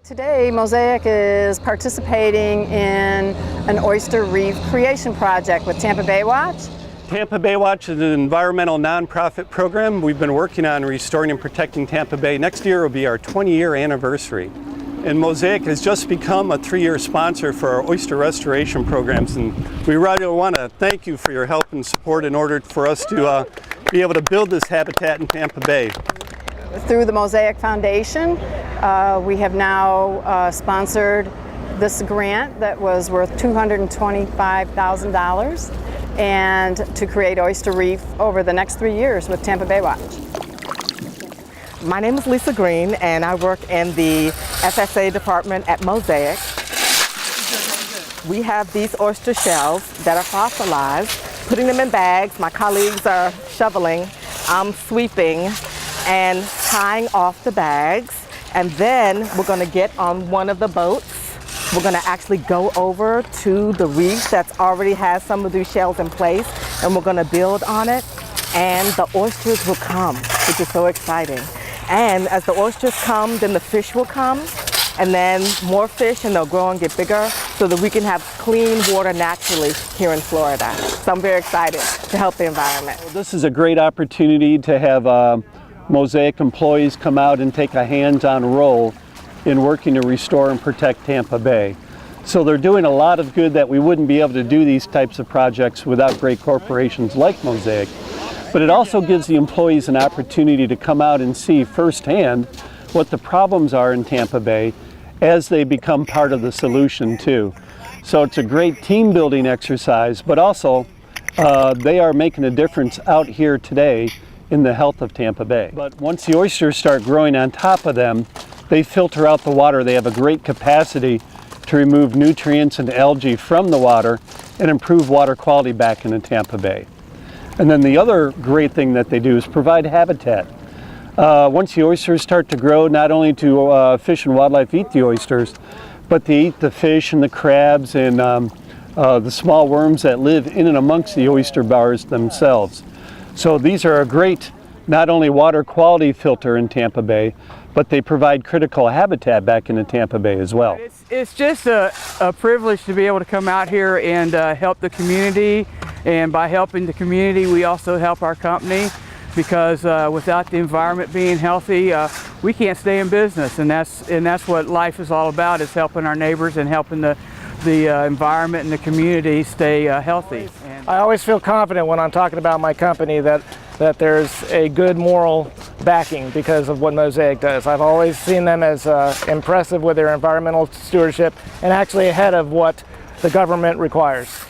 Today, Mosaic is participating in an Oyster Reef creation project with Tampa Bay Watch. Tampa Bay Watch is an environmental nonprofit program. We've been working on restoring and protecting Tampa Bay. Next year will be our 20-year anniversary. And Mosaic has just become a 3-year sponsor for our oyster restoration programs. And we really want to thank you for your help and support in order for us to be able to build this habitat in Tampa Bay. Through the Mosaic Foundation, we have now sponsored this grant that was worth $225,000 and to create Oyster Reef over the next 3 years with Tampa Bay Watch. My name is Lisa Green and I work in the FSA department at Mosaic. We have these oyster shells that are fossilized, putting them in bags. My colleagues are shoveling, I'm sweeping and tying off the bags, and then we're going to get on one of the boats. We're going to actually go over to the reef that's already has some of these shells in place, and we're going to build on it, and the oysters will come, which is so exciting. And as the oysters come, then the fish will come, and then more fish, and they'll grow and get bigger so that we can have clean water naturally here in Florida. So I'm very excited to help the environment. This is a great opportunity to have Mosaic employees come out and take a hands-on role in working to restore and protect Tampa Bay. So they're doing a lot of good that we wouldn't be able to do these types of projects without great corporations like Mosaic. But it also gives the employees an opportunity to come out and see firsthand what the problems are in Tampa Bay as they become part of the solution too. So it's a great team building exercise, but also they are making a difference out here today in the health of Tampa Bay. But once the oysters start growing on top of them, they filter out the water. They have a great capacity to remove nutrients and algae from the water and improve water quality back into Tampa Bay. And then the other great thing that they do is provide habitat. Once the oysters start to grow, not only do fish and wildlife eat the oysters, but they eat the fish and the crabs and the small worms that live in and amongst the oyster bars themselves. So these are a great, not only water quality filter in Tampa Bay, but they provide critical habitat back into Tampa Bay as well. It's just a privilege to be able to come out here and help the community. And by helping the community, we also help our company, because without the environment being healthy, we can't stay in business. And that's what life is all about, is helping our neighbors and helping the environment and the community stay healthy. I always feel confident when I'm talking about my company that there's a good moral backing because of what Mosaic does. I've always seen them as impressive with their environmental stewardship and actually ahead of what the government requires.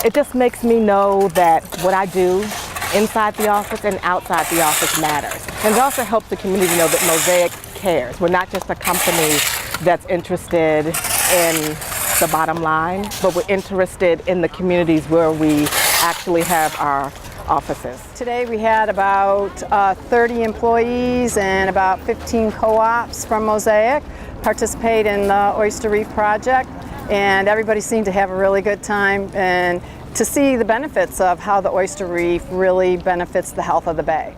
It just makes me know that what I do inside the office and outside the office matters. And it also helps the community know that Mosaic cares. We're not just a company that's interested in the bottom line, but we're interested in the communities where we actually have our offices. Today we had about 30 employees and about 15 co-ops from Mosaic participate in the Oyster Reef project, and everybody seemed to have a really good time and to see the benefits of how the Oyster Reef really benefits the health of the bay.